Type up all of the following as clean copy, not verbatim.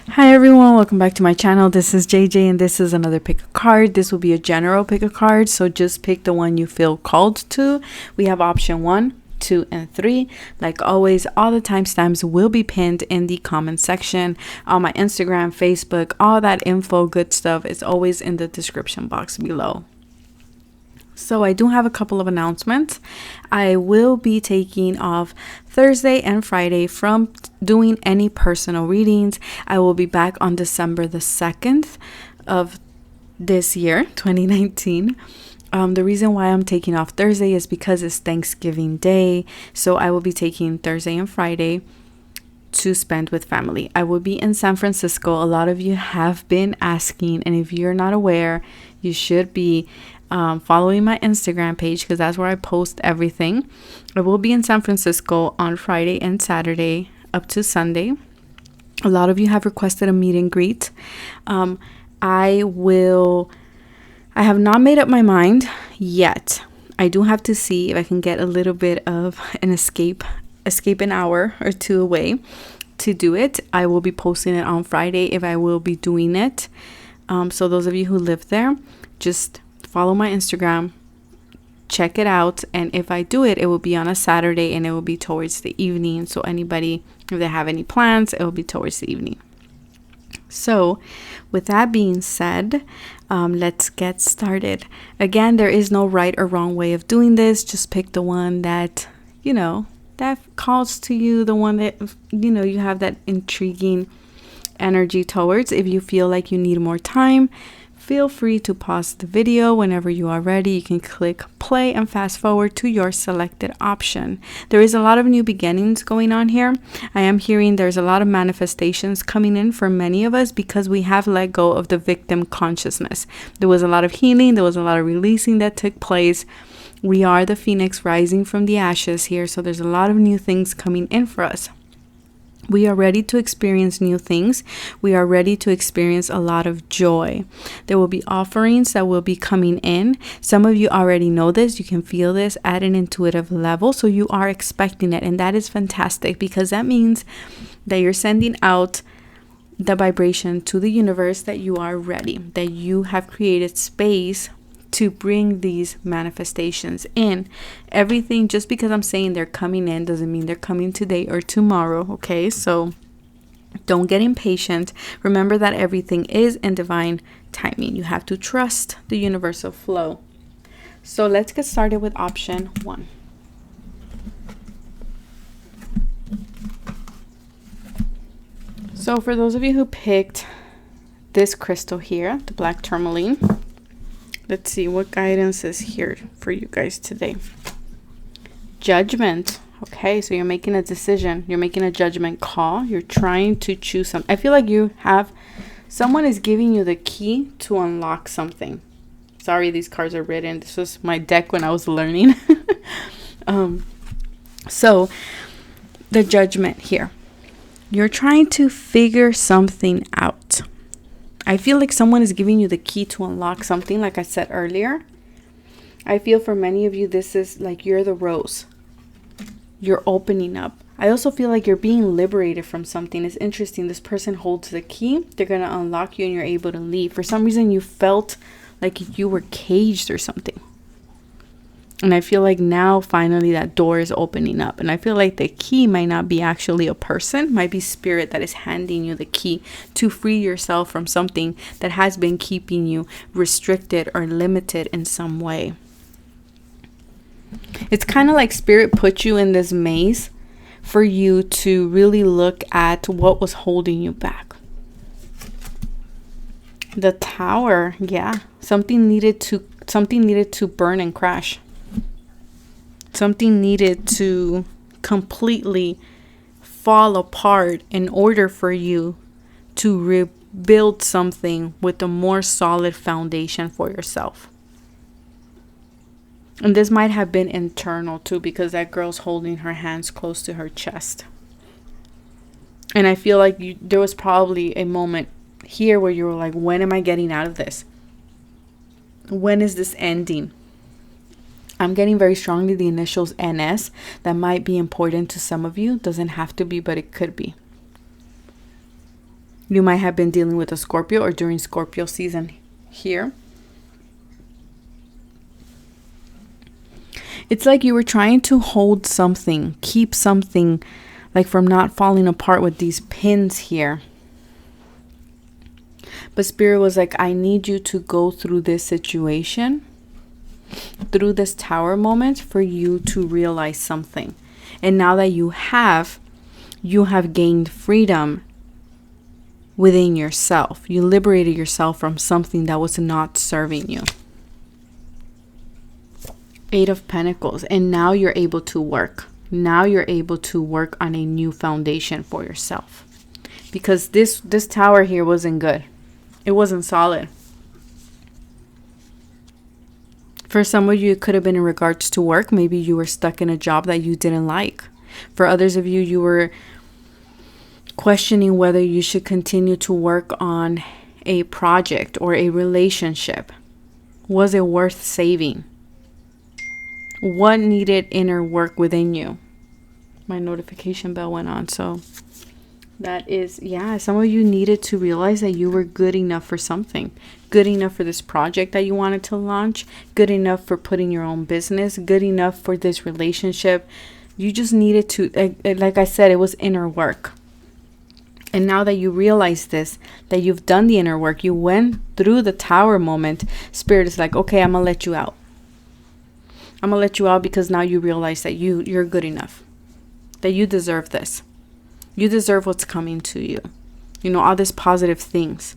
Hi everyone, welcome back to my channel. This is JJ and this is another pick a card. This will be a general pick a card, so just pick the one you feel called to. We have option 1, 2, and 3. Like always, all the timestamps will be pinned in the comment section on my Instagram, Facebook, all that info, good stuff is always in the description box below. So I do have a couple of announcements. I will be taking off Thursday and Friday from doing any personal readings. I will be back on December the 2nd of this year, 2019. The reason why I'm taking off Thursday is because it's Thanksgiving Day. So I will be taking Thursday and Friday to spend with family. I will be in San Francisco. A lot of you have been asking, and if you're not aware, you should be following my Instagram page because that's where I post everything. I will be in San Francisco on Friday and Saturday up to Sunday. A lot of you have requested a meet and greet. I have not made up my mind yet. I do have to see if I can get a little bit of an escape an hour or two away to do it. I will be posting it on Friday if I will be doing it. So those of you who live there, just follow my Instagram, check it out, and if I do it, it will be on a Saturday and it will be towards the evening. So anybody, if they have any plans, it will be towards the evening. So with that being said, let's get started. Again, there is no right or wrong way of doing this. Just pick the one that, that calls to you, the one that, you have that intriguing energy towards. If you feel like you need more time, feel free to pause the video. Whenever you are ready, you can click play and fast forward to your selected option. There is a lot of new beginnings going on here. I am hearing there's a lot of manifestations coming in for many of us because we have let go of the victim consciousness. There was a lot of healing. There was a lot of releasing that took place. We are the phoenix rising from the ashes here. So there's a lot of new things coming in for us. We are ready to experience new things. We are ready to experience a lot of joy. There will be offerings that will be coming in. Some of you already know this. You can feel this at an intuitive level. So you are expecting it. And that is fantastic because that means that you're sending out the vibration to the universe that you are ready, that you have created space to bring these manifestations in. Everything, just because I'm saying they're coming in doesn't mean they're coming today or tomorrow. Okay, so don't get impatient. Remember that everything is in divine timing. You have to trust the universal flow. So let's get started with option 1. So for those of you who picked this crystal here, the black tourmaline, let's see what guidance is here for you guys today. Judgment. Okay, so you're making a decision. You're making a judgment call. You're trying to choose something. I feel like someone is giving you the key to unlock something. Sorry, these cards are written. This was my deck when I was learning. So the judgment here. You're trying to figure something out. I feel like someone is giving you the key to unlock something, like I said earlier. I feel for many of you, this is like you're the rose. You're opening up. I also feel like you're being liberated from something. It's interesting. This person holds the key. They're going to unlock you and you're able to leave. For some reason, you felt like you were caged or something. And I feel like now finally that door is opening up. And I feel like the key might not be actually a person, might be spirit that is handing you the key to free yourself from something that has been keeping you restricted or limited in some way. It's kind of like spirit put you in this maze for you to really look at what was holding you back. The Tower, yeah, something needed to burn and crash. Something needed to completely fall apart in order for you to rebuild something with a more solid foundation for yourself. And this might have been internal too, because that girl's holding her hands close to her chest. And I feel like there was probably a moment here where you were like, when am I getting out of this? When is this ending? I'm getting very strongly the initials NS. That might be important to some of you. Doesn't have to be, but it could be. You might have been dealing with a Scorpio or during Scorpio season here. It's like you were trying to hold something, keep something, like from not falling apart with these pins here. But Spirit was like, I need you to go through this situation, through this Tower moment, for you to realize something. And now that you have gained freedom within yourself. You liberated yourself from something that was not serving you. Eight of Pentacles. And now you're able to work. Now you're able to work on a new foundation for yourself. Because this Tower here wasn't good. It wasn't solid. For some of you, it could have been in regards to work. Maybe you were stuck in a job that you didn't like. For others of you, you were questioning whether you should continue to work on a project or a relationship. Was it worth saving? What needed inner work within you? My notification bell went on, so that is, yeah, some of you needed to realize that you were good enough for something. Good enough for this project that you wanted to launch. Good enough for putting your own business. Good enough for this relationship. You just needed to, like I said, it was inner work. And now that you realize this, that you've done the inner work, you went through the Tower moment, Spirit is like, okay, I'm going to let you out. I'm going to let you out because now you realize that you're good enough. That you deserve this. You deserve what's coming to you. You know, all these positive things.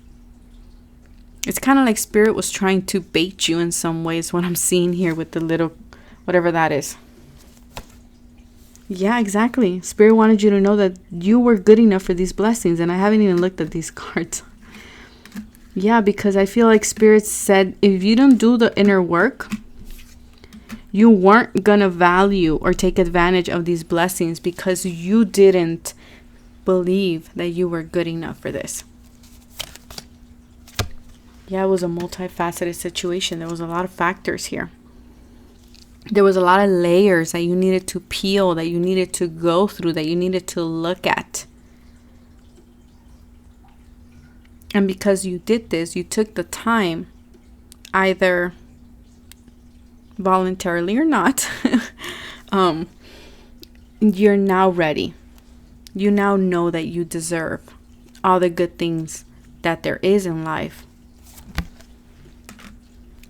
It's kind of like Spirit was trying to bait you in some ways, what I'm seeing here with the little, whatever that is. Yeah, exactly. Spirit wanted you to know that you were good enough for these blessings. And I haven't even looked at these cards. Yeah, because I feel like Spirit said, if you don't do the inner work, you weren't going to value or take advantage of these blessings because you didn't believe that you were good enough for this. Yeah, it was a multifaceted situation. There was a lot of factors here. There was a lot of layers that you needed to peel, that you needed to go through, that you needed to look at. And because you did this, you took the time, either voluntarily or not, you're now ready. You now know that you deserve all the good things that there is in life.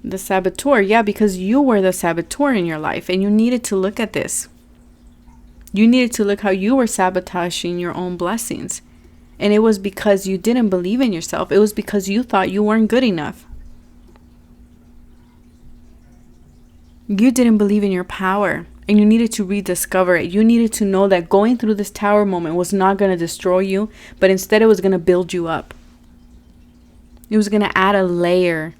The saboteur, yeah, because you were the saboteur in your life and you needed to look at this. You needed to look how you were sabotaging your own blessings. And it was because you didn't believe in yourself. It was because you thought you weren't good enough. You didn't believe in your power and you needed to rediscover it. You needed to know that going through this Tower moment was not going to destroy you, but instead it was going to build you up. It was going to add a layer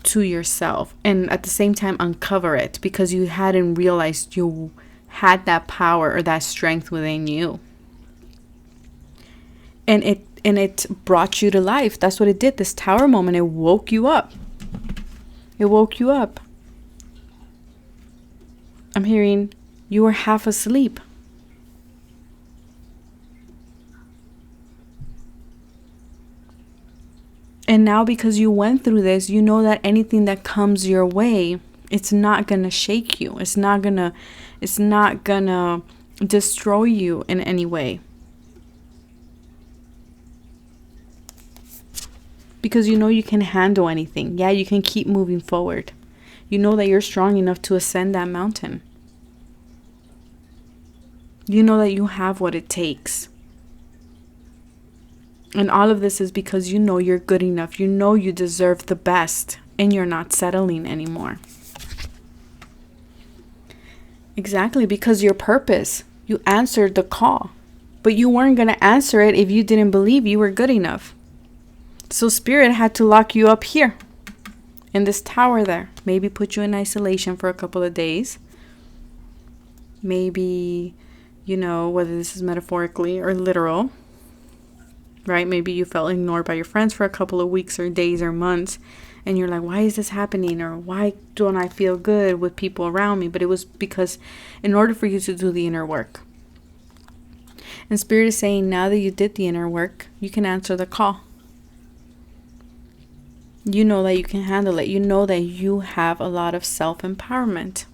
to yourself and at the same time uncover it because you hadn't realized you had that power or that strength within you. And it brought you to life. That's what it did. This Tower moment, it woke you up. It woke you up. I'm hearing you were half asleep. And now because you went through this, you know that anything that comes your way, it's not going to shake you. It's not going to destroy you in any way. Because you know you can handle anything. Yeah, you can keep moving forward. You know that you're strong enough to ascend that mountain. You know that you have what it takes. And all of this is because you know you're good enough. You know you deserve the best. And you're not settling anymore. Exactly, because your purpose. You answered the call. But you weren't going to answer it if you didn't believe you were good enough. So Spirit had to lock you up here. In this Tower there. Maybe put you in isolation for a couple of days. Maybe, you know, whether this is metaphorically or literal. Right? Maybe you felt ignored by your friends for a couple of weeks or days or months. And you're like, why is this happening? Or why don't I feel good with people around me? But it was because in order for you to do the inner work, And Spirit is saying, now that you did the inner work, you can answer the call. You know that you can handle it. You know that you have a lot of self-empowerment.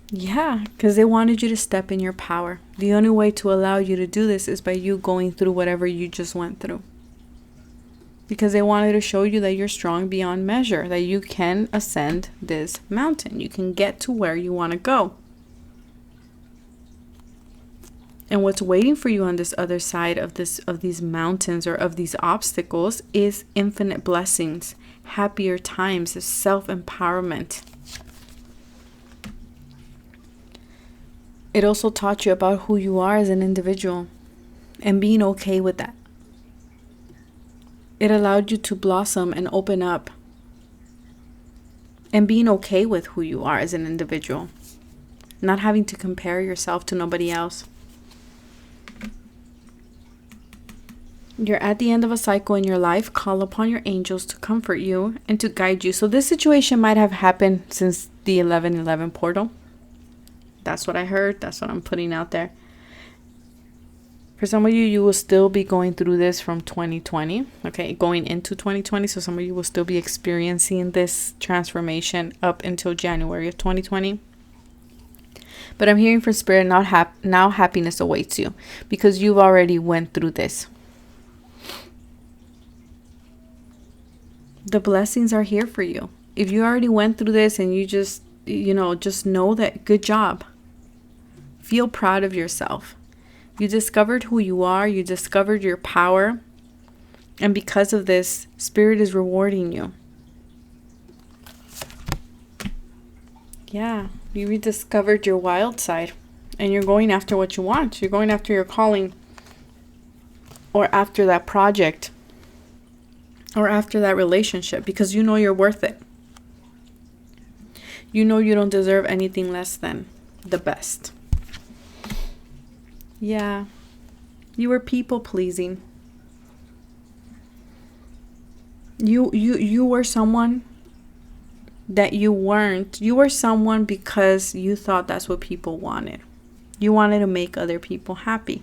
Yeah, because they wanted you to step in your power. The only way to allow you to do this is by you going through whatever you just went through. Because they wanted to show you that you're strong beyond measure, that you can ascend this mountain. You can get to where you want to go. And what's waiting for you on this other side of these mountains or of these obstacles is infinite blessings, happier times, self-empowerment. It also taught you about who you are as an individual and being okay with that. It allowed you to blossom and open up and being okay with who you are as an individual, not having to compare yourself to nobody else. You're at the end of a cycle in your life. Call upon your angels to comfort you and to guide you. So this situation might have happened since the 11/11 portal. That's what I heard. That's what I'm putting out there. For some of you, you will still be going through this from 2020. Okay, going into 2020. So some of you will still be experiencing this transformation up until January of 2020. But I'm hearing from Spirit, now happiness awaits you because you've already went through this. The blessings are here for you. If you already went through this and you just know that, good job. Feel proud of yourself. You discovered who you are. You discovered your power. And because of this, Spirit is rewarding you. Yeah, you rediscovered your wild side. And you're going after what you want. You're going after your calling. Or after that project. Or after that relationship. Because you know you're worth it. You know you don't deserve anything less than the best. Yeah. You were people pleasing. You were someone that you weren't. You were someone because you thought that's what people wanted. You wanted to make other people happy.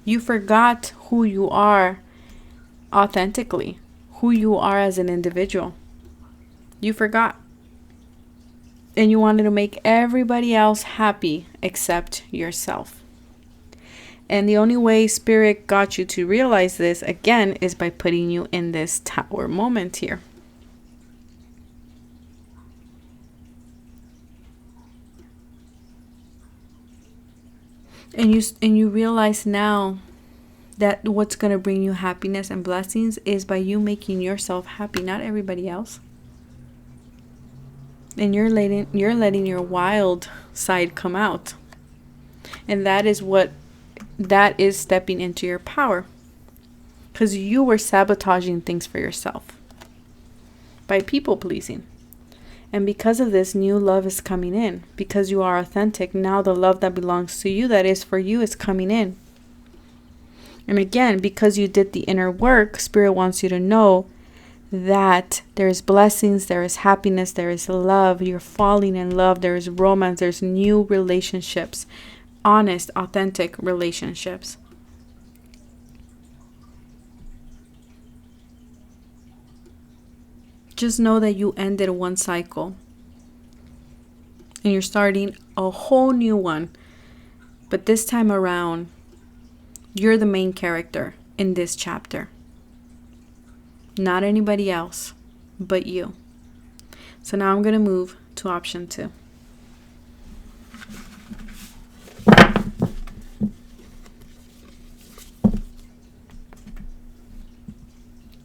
You forgot who you are authentically. Who you are as an individual. You forgot. And you wanted to make everybody else happy except yourself. And the only way Spirit got you to realize this, again, is by putting you in this tower moment here. And you realize now that what's going to bring you happiness and blessings is by you making yourself happy, not everybody else. And you're letting your wild side come out. And that is stepping into your power. Because you were sabotaging things for yourself by people pleasing. And because of this, new love is coming in. Because you are authentic, now the love that belongs to you, that is for you, is coming in. And again, because you did the inner work, Spirit wants you to know that there is blessings, there is happiness, there is love. You're falling in love. There is romance. There's new relationships. Honest, authentic relationships. Just know that you ended one cycle. And you're starting a whole new one. But this time around, you're the main character in this chapter. Not anybody else, but you. So now I'm going to move to option 2.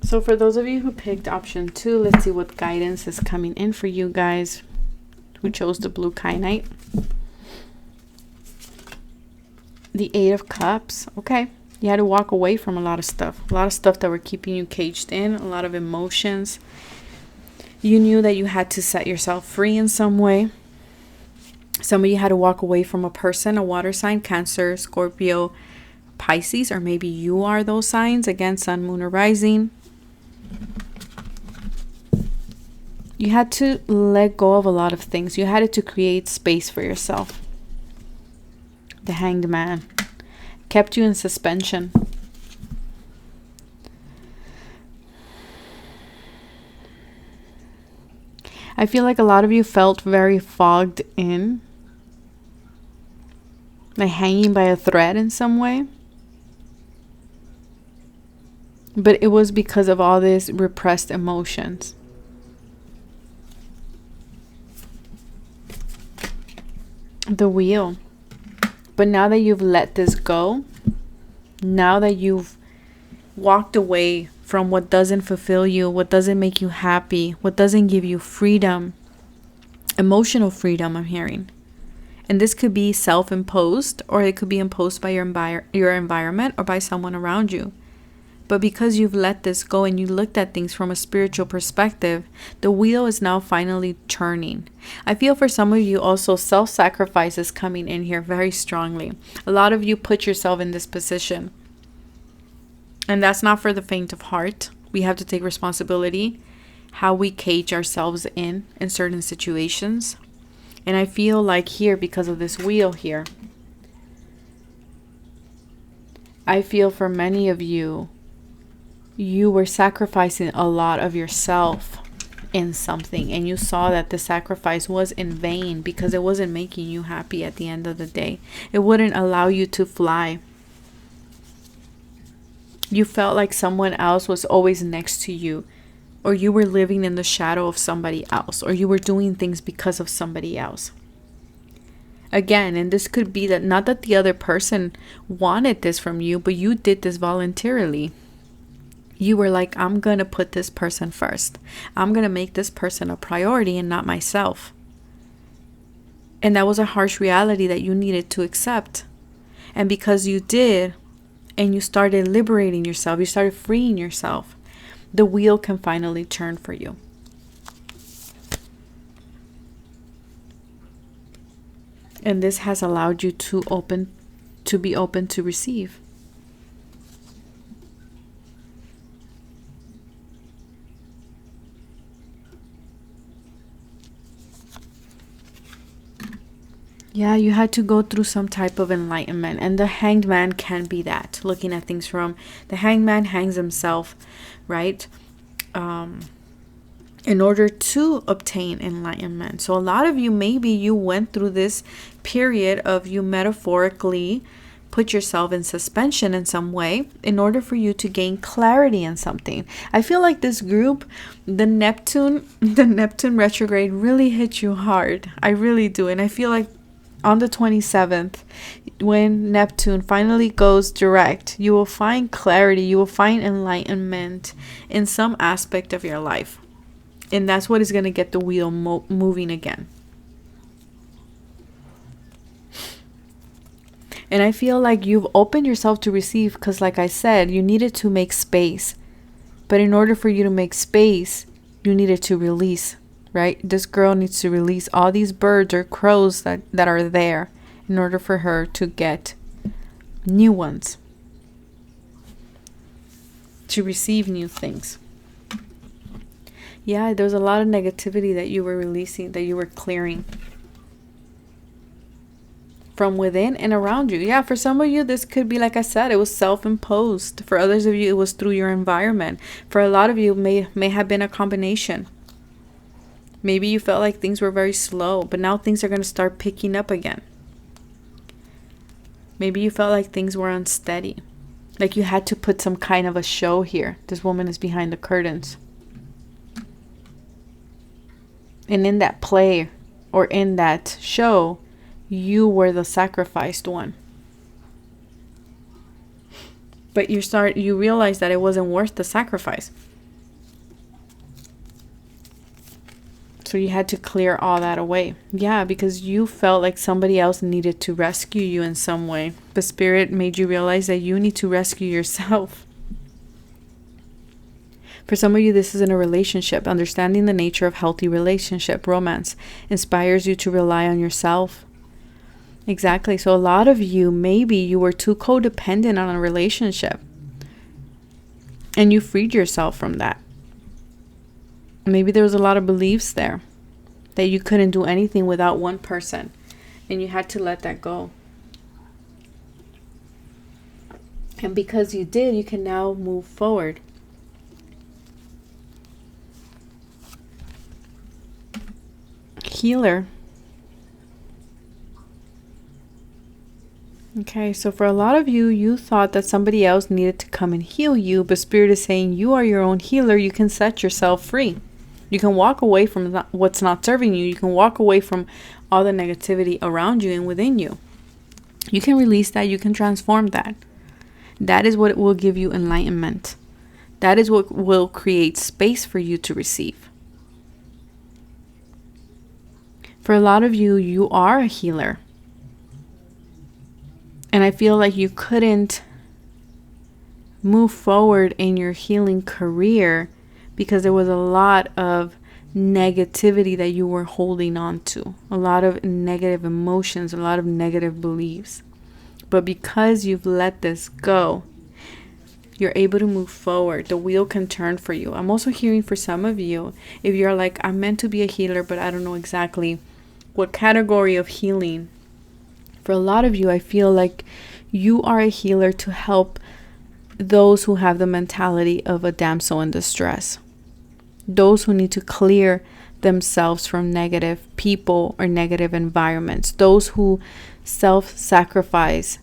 So for those of you who picked option 2, let's see what guidance is coming in for you guys who chose the blue kyanite. The 8 of Cups. Okay. You had to walk away from a lot of stuff. A lot of stuff that were keeping you caged in. A lot of emotions. You knew that you had to set yourself free in some way. Some of you had to walk away from a person, a water sign, Cancer, Scorpio, Pisces, or maybe you are those signs. Again, Sun, Moon, or Rising. You had to let go of a lot of things. You had to create space for yourself. The Hanged Man. Kept you in suspension. I feel like a lot of you felt very fogged in. Like hanging by a thread in some way. But it was because of all these repressed emotions. The Wheel. But now that you've let this go, now that you've walked away from what doesn't fulfill you, what doesn't make you happy, what doesn't give you freedom, emotional freedom, I'm hearing. And this could be self-imposed, or it could be imposed by your environment or by someone around you. But because you've let this go and you looked at things from a spiritual perspective, the wheel is now finally turning. I feel for some of you also self-sacrifice is coming in here very strongly. A lot of you put yourself in this position. And that's not for the faint of heart. We have to take responsibility how we cage ourselves in certain situations. And I feel like here, because of this wheel here, I feel for many of you, you were sacrificing a lot of yourself in something, and you saw that the sacrifice was in vain because it wasn't making you happy at the end of the day. It wouldn't allow you to fly. You felt like someone else was always next to you, or you were living in the shadow of somebody else, or you were doing things because of somebody else. Again, and this could be that not that the other person wanted this from you, but you did this voluntarily. You were like, I'm going to put this person first. I'm going to make this person a priority and not myself. And that was a harsh reality that you needed to accept. And because you did, and you started liberating yourself, you started freeing yourself, the wheel can finally turn for you. And this has allowed you to be open to receive. Yeah, you had to go through some type of enlightenment, and the Hanged Man can be that. Looking at things from the Hanged Man hangs himself, right? In order to obtain enlightenment. So a lot of you, maybe you went through this period of you metaphorically put yourself in suspension in some way in order for you to gain clarity in something. I feel like this group, the Neptune retrograde really hit you hard. I really do. And I feel like on the 27th, when Neptune finally goes direct, you will find clarity, you will find enlightenment in some aspect of your life. And that's what is going to get the wheel moving again. And I feel like you've opened yourself to receive because, like I said, you needed to make space. But in order for you to make space, you needed to release. Right? This girl needs to release all these birds or crows that are there in order for her to get new ones. To receive new things. Yeah, there was a lot of negativity that you were releasing, that you were clearing. From within and around you. Yeah, for some of you, this could be, like I said, it was self-imposed. For others of you, it was through your environment. For a lot of you, it may have been a combination. Maybe you felt like things were very slow, but now things are going to start picking up again. Maybe you felt like things were unsteady. Like you had to put some kind of a show here. This woman is behind the curtains. And in that play or in that show, you were the sacrificed one. But you realized that it wasn't worth the sacrifice. So you had to clear all that away. Yeah, because you felt like somebody else needed to rescue you in some way. The spirit made you realize that you need to rescue yourself. For some of you, this is in a relationship. Understanding the nature of healthy relationship, romance, inspires you to rely on yourself. Exactly. So a lot of you, maybe you were too codependent on a relationship. And you freed yourself from that. Maybe there was a lot of beliefs there that you couldn't do anything without one person, and you had to let that go. And because you did, you can now move forward. Healer. Okay, so for a lot of you, you thought that somebody else needed to come and heal you, but Spirit is saying you are your own healer. You can set yourself free. You can walk away from what's not serving you. You can walk away from all the negativity around you and within you. You can release that. You can transform that. That is what will give you enlightenment. That is what will create space for you to receive. For a lot of you, you are a healer. And I feel like you couldn't move forward in your healing career because there was a lot of negativity that you were holding on to. A lot of negative emotions, a lot of negative beliefs. But because you've let this go, you're able to move forward. The wheel can turn for you. I'm also hearing for some of you, if you're like, I'm meant to be a healer, but I don't know exactly what category of healing. For a lot of you, I feel like you are a healer to help those who have the mentality of a damsel in distress. Those who need to clear themselves from negative people or negative environments. Those who self-sacrifice,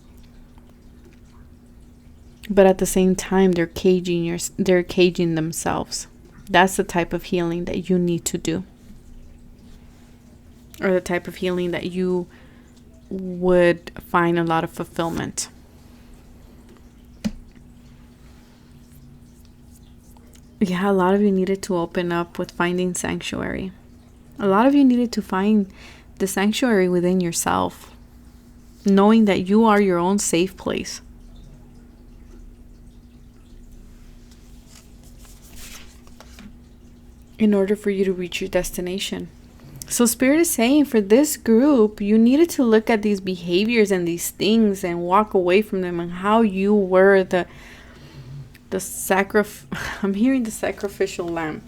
but at the same time, they're caging themselves. That's the type of healing that you need to do. Or the type of healing that you would find a lot of fulfillment. Yeah, a lot of you needed to open up with finding sanctuary. A lot of you needed to find the sanctuary within yourself, knowing that you are your own safe place. In order for you to reach your destination. So Spirit is saying for this group, you needed to look at these behaviors and these things and walk away from them, and how you were I'm hearing the sacrificial lamb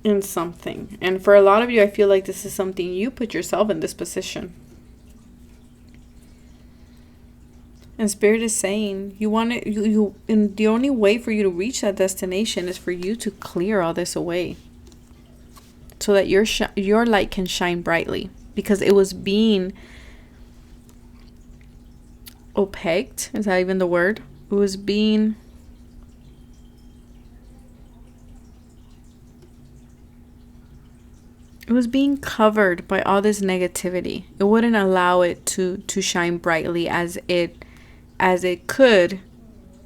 in something. And for a lot of you, I feel like this is something you put yourself in this position. And Spirit is saying and the only way for you to reach that destination is for you to clear all this away, so that your light can shine brightly, because it was being opaqued. Is that even the word? It was being covered by all this negativity. It wouldn't allow it to shine brightly as it could,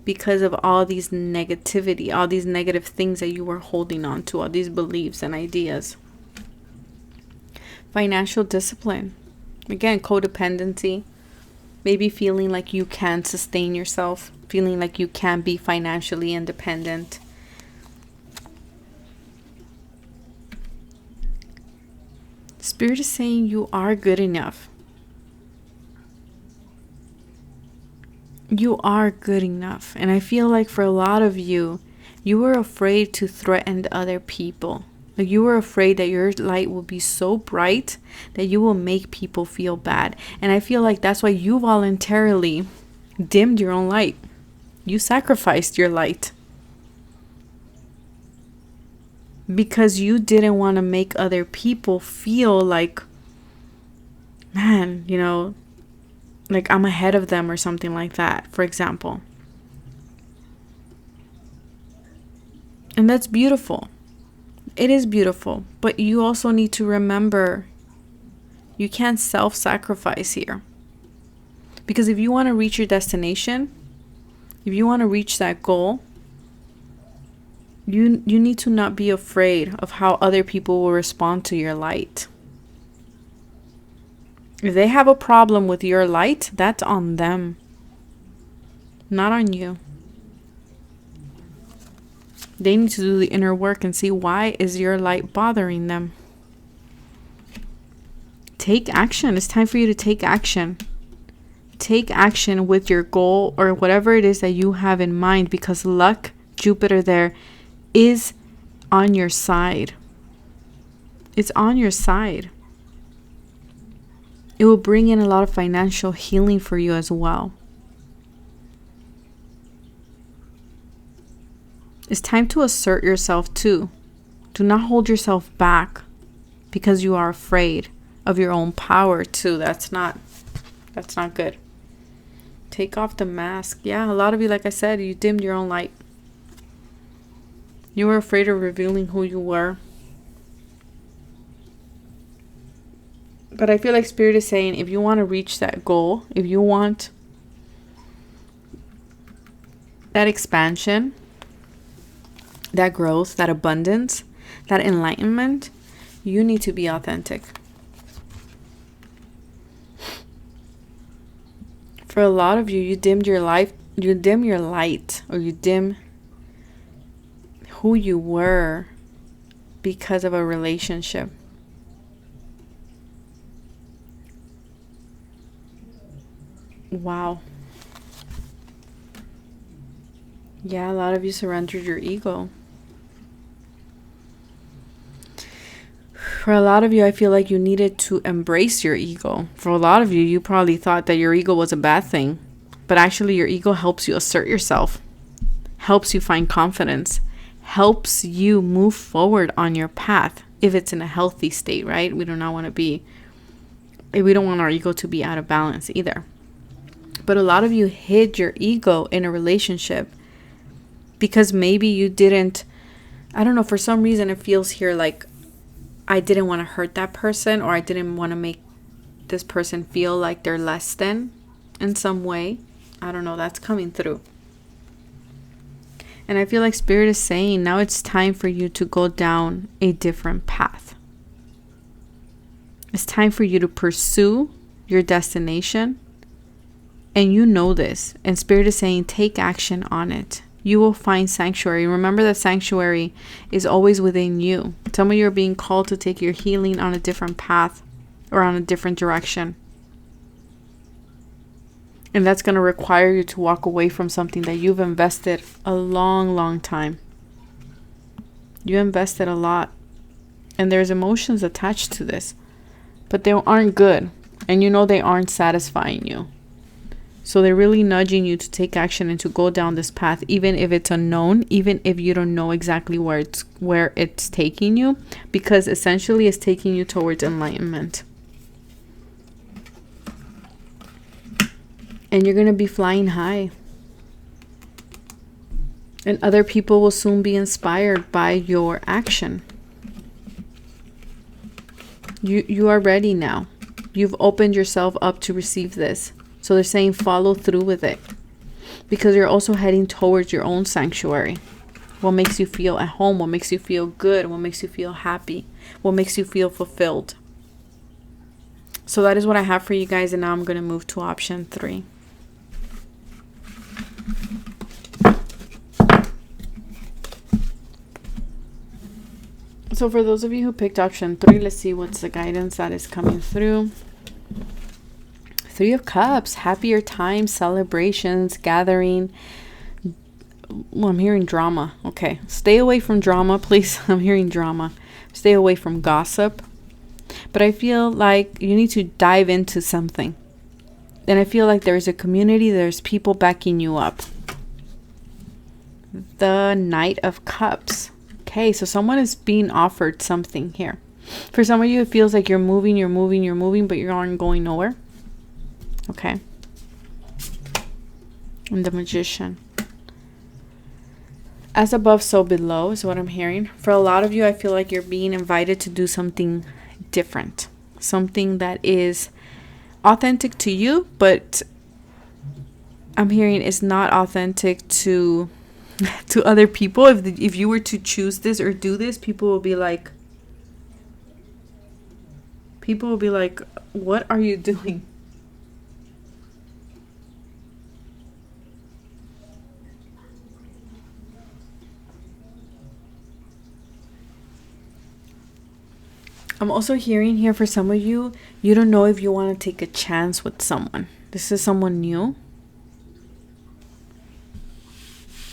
because of all these negativity, all these negative things that you were holding on to, all these beliefs and ideas. Financial discipline. Again, codependency. Maybe feeling like you can't sustain yourself. Feeling like you can't be financially independent. Spirit is saying you are good enough. You are good enough. And I feel like for a lot of you, you were afraid to threaten other people. Like you were afraid that your light will be so bright that you will make people feel bad. And I feel like that's why you voluntarily dimmed your own light. You sacrificed your light. Because you didn't want to make other people feel like, man, like I'm ahead of them or something like that, for example. And that's beautiful. It is beautiful. But you also need to remember, you can't self-sacrifice here. Because if you want to reach your destination, if you want to reach that goal, you need to not be afraid of how other people will respond to your light. If they have a problem with your light, that's on them, not on you. They need to do the inner work and see, why is your light bothering them? Take action. It's time for you to take action. Take action with your goal or whatever it is that you have in mind, because luck, Jupiter there, is on your side. It's on your side. It will bring in a lot of financial healing for you as well. It's time to assert yourself too. Do not hold yourself back because you are afraid of your own power too. That's not good. Take off the mask. Yeah, a lot of you, like I said, you dimmed your own light. You were afraid of revealing who you were. But I feel like Spirit is saying, if you want to reach that goal, if you want that expansion, that growth, that abundance, that enlightenment, you need to be authentic. For a lot of you, you dimmed your life, you dim your light, or you dim who you were because of a relationship. Wow. Yeah, a lot of you surrendered your ego. For a lot of you, I feel like you needed to embrace your ego. For a lot of you, you probably thought that your ego was a bad thing. But actually, your ego helps you assert yourself. Helps you find confidence. Helps you move forward on your path. If it's in a healthy state, right? We do not want to be... We don't want our ego to be out of balance either. But a lot of you hid your ego in a relationship because maybe you didn't, I don't know, for some reason it feels here like I didn't want to hurt that person, or I didn't want to make this person feel like they're less than in some way. I don't know, that's coming through. And I feel like Spirit is saying now it's time for you to go down a different path. It's time for you to pursue your destination. And you know this. And Spirit is saying, take action on it. You will find sanctuary. Remember that sanctuary is always within you. Some of you are being called to take your healing on a different path or on a different direction. And that's going to require you to walk away from something that you've invested a long, long time. You invested a lot. And there's emotions attached to this. But they aren't good. And you know they aren't satisfying you. So they're really nudging you to take action and to go down this path, even if it's unknown, even if you don't know exactly where it's taking you, because essentially it's taking you towards enlightenment. And you're going to be flying high. And other people will soon be inspired by your action. You are ready now. You've opened yourself up to receive this. So they're saying follow through with it. Because you're also heading towards your own sanctuary. What makes you feel at home? What makes you feel good? What makes you feel happy? What makes you feel fulfilled? So that is what I have for you guys. And now I'm going to move to option 3. So for those of you who picked option 3, let's see what's the guidance that is coming through. 3 of Cups, happier times, celebrations, gathering. Well, I'm hearing drama. Okay, stay away from drama, please. I'm hearing drama. Stay away from gossip. But I feel like you need to dive into something. And I feel like there's a community, there's people backing you up. The Knight of Cups. Okay, so someone is being offered something here. For some of you, it feels like you're moving, but you aren't going nowhere. Okay. And the Magician. As above, so below is what I'm hearing. For a lot of you, I feel like you're being invited to do something different. Something that is authentic to you, but I'm hearing it's not authentic to other people. If you were to choose this or do this, people will be like, what are you doing? I'm also hearing here for some of you, you don't know if you want to take a chance with someone. This is someone new.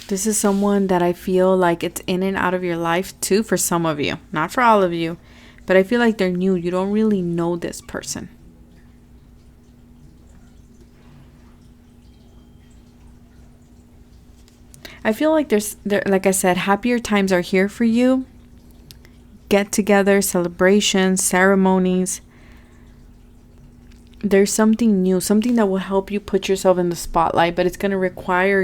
This is someone that I feel like it's in and out of your life too for some of you. Not for all of you, but I feel like they're new. You don't really know this person. I feel like like I said, happier times are here for you. Get-together, celebrations, ceremonies. There's something new, something that will help you put yourself in the spotlight, but it's going to require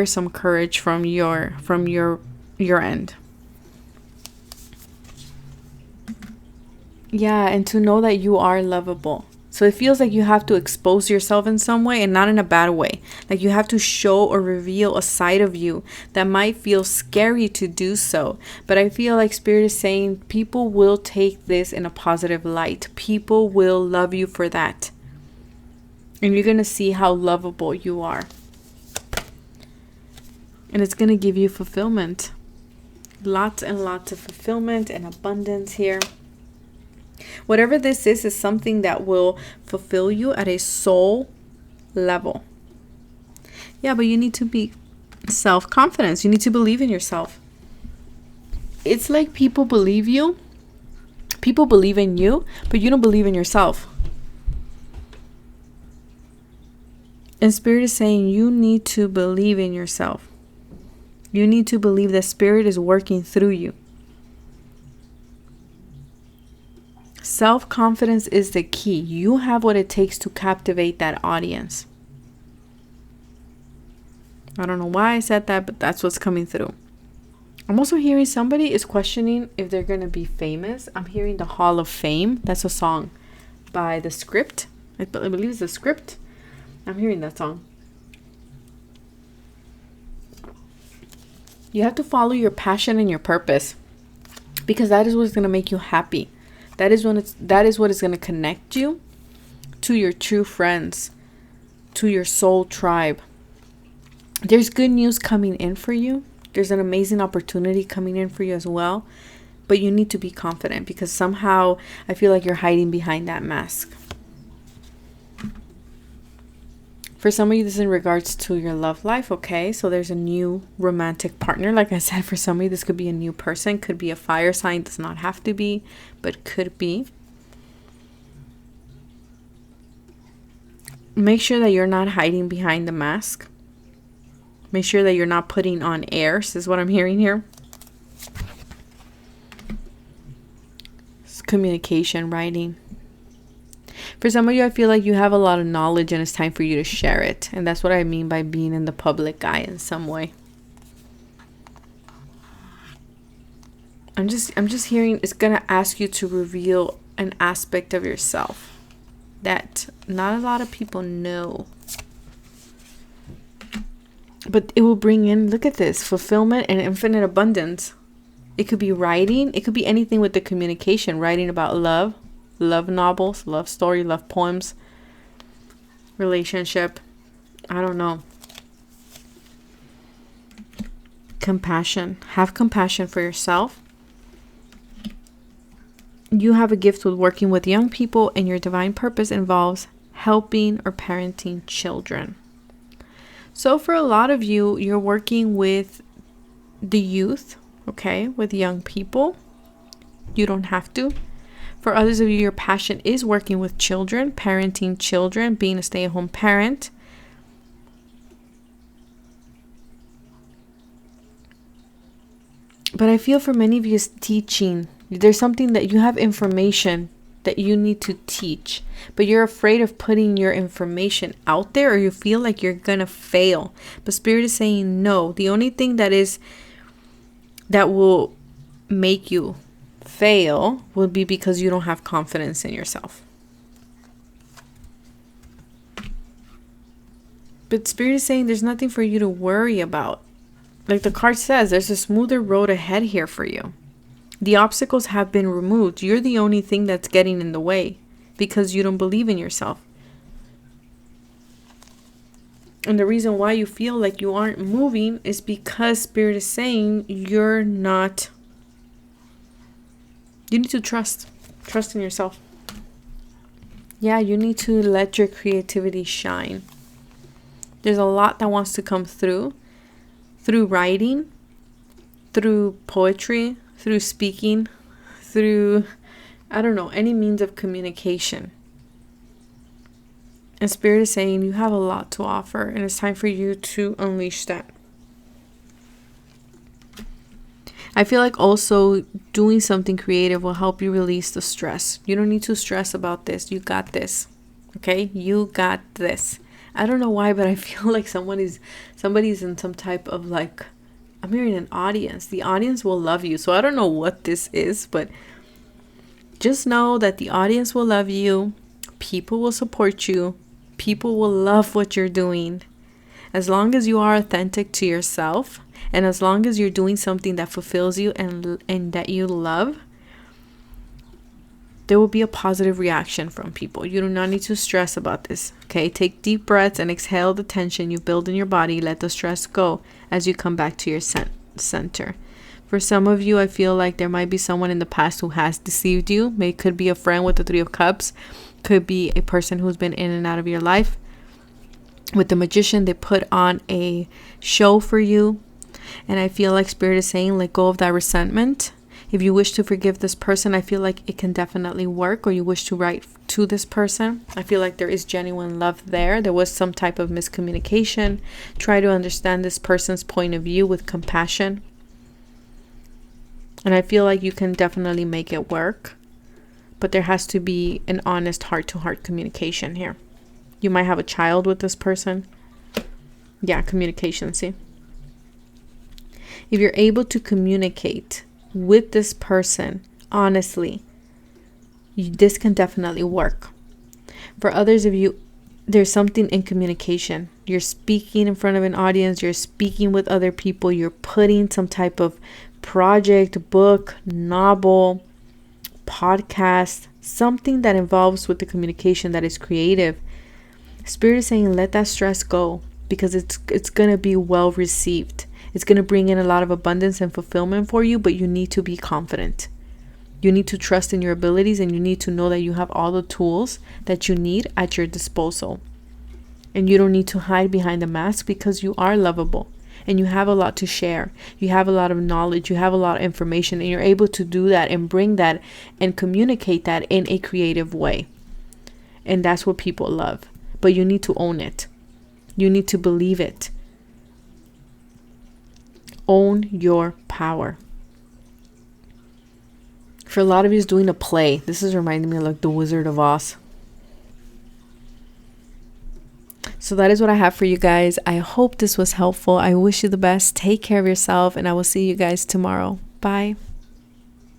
some courage from your end. Yeah, and to know that you are lovable. So it feels like you have to expose yourself in some way, and not in a bad way. Like you have to show or reveal a side of you that might feel scary to do so. But I feel like Spirit is saying people will take this in a positive light. People will love you for that. And you're going to see how lovable you are. And it's going to give you fulfillment. Lots and lots of fulfillment and abundance here. Whatever this is something that will fulfill you at a soul level. Yeah, but you need to be self-confident. You need to believe in yourself. It's like people believe you. People believe in you, but you don't believe in yourself. And Spirit is saying you need to believe in yourself. You need to believe that Spirit is working through you. Self-confidence is the key. You have what it takes to captivate that audience. I don't know why I said that, but that's what's coming through. I'm also hearing somebody is questioning if they're going to be famous. I'm hearing the Hall of Fame. That's a song by The Script. I believe it's The Script. I'm hearing that song. You have to follow your passion and your purpose, because that is what's going to make you happy. That is what is going to connect you to your true friends, to your soul tribe. There's good news coming in for you. There's an amazing opportunity coming in for you as well. But you need to be confident, because somehow I feel like you're hiding behind that mask. For some of you, this is in regards to your love life, okay? So there's a new romantic partner. Like I said, for some of you, this could be a new person. Could be a fire sign. Does not have to be, but could be. Make sure that you're not hiding behind the mask. Make sure that you're not putting on airs, is what I'm hearing here. It's communication, writing. For some of you, I feel like you have a lot of knowledge and it's time for you to share it. And that's what I mean by being in the public eye in some way. I'm just hearing it's going to ask you to reveal an aspect of yourself that not a lot of people know. But it will bring in, look at this, fulfillment and infinite abundance. It could be writing. It could be anything with the communication. Writing about love novels, love story, love poems, relationship. I don't know. Compassion. Have compassion for yourself. You have a gift with working with young people, and your divine purpose involves helping or parenting children. So for a lot of you, you're working with the youth, okay, with young people. You don't have to. For others of you, your passion is working with children, parenting children, being a stay-at-home parent. But I feel for many of you is teaching. There's something that you have information that you need to teach, but you're afraid of putting your information out there, or you feel like you're gonna fail. But Spirit is saying no. The only thing that will make you fail will be because you don't have confidence in yourself. But Spirit is saying there's nothing for you to worry about. Like the card says, there's a smoother road ahead here for you. The obstacles have been removed. You're the only thing that's getting in the way because you don't believe in yourself. And the reason why you feel like you aren't moving is because Spirit is saying you're not. You need to trust in yourself. Yeah, you need to let your creativity shine. There's a lot that wants to come through writing, through poetry, through speaking, through, I don't know, any means of communication. And Spirit is saying you have a lot to offer, and it's time for you to unleash that. I feel like also doing something creative will help you release the stress. You don't need to stress about this. You got this. Okay? You got this. I don't know why, but I feel like somebody's in some type of like, I'm hearing an audience. The audience will love you. So I don't know what this is, but just know that the audience will love you. People will support you. People will love what you're doing. As long as you are authentic to yourself, and as long as you're doing something that fulfills you and that you love, there will be a positive reaction from people. You do not need to stress about this. Okay, take deep breaths and exhale the tension you build in your body. Let the stress go as you come back to your center. For some of you, I feel like there might be someone in the past who has deceived you. It could be a friend with the Three of Cups. Could be a person who's been in and out of your life. With the Magician, they put on a show for you. And I feel like Spirit is saying, let go of that resentment. If you wish to forgive this person, I feel like it can definitely work. Or you wish to write to this person, I feel like there is genuine love there. There was some type of miscommunication. Try to understand this person's point of view with compassion. And I feel like you can definitely make it work. But there has to be an honest heart-to-heart communication here. You might have a child with this person. Yeah, communication, see? If you're able to communicate with this person honestly, this can definitely work. For others of you, there's something in communication. You're speaking in front of an audience. You're speaking with other people. You're putting some type of project, book, novel, podcast, something that involves with the communication that is creative. Spirit is saying let that stress go, because it's going to be well received. It's going to bring in a lot of abundance and fulfillment for you, but you need to be confident. You need to trust in your abilities, and you need to know that you have all the tools that you need at your disposal. And you don't need to hide behind a mask, because you are lovable and you have a lot to share. You have a lot of knowledge. You have a lot of information, and you're able to do that and bring that and communicate that in a creative way. And that's what people love. But you need to own it. You need to believe it. Own your power. For a lot of you, is doing a play. This is reminding me of like the Wizard of Oz. So that is what I have for you guys. I hope this was helpful. I wish you the best. Take care of yourself, and I will see you guys tomorrow. Bye.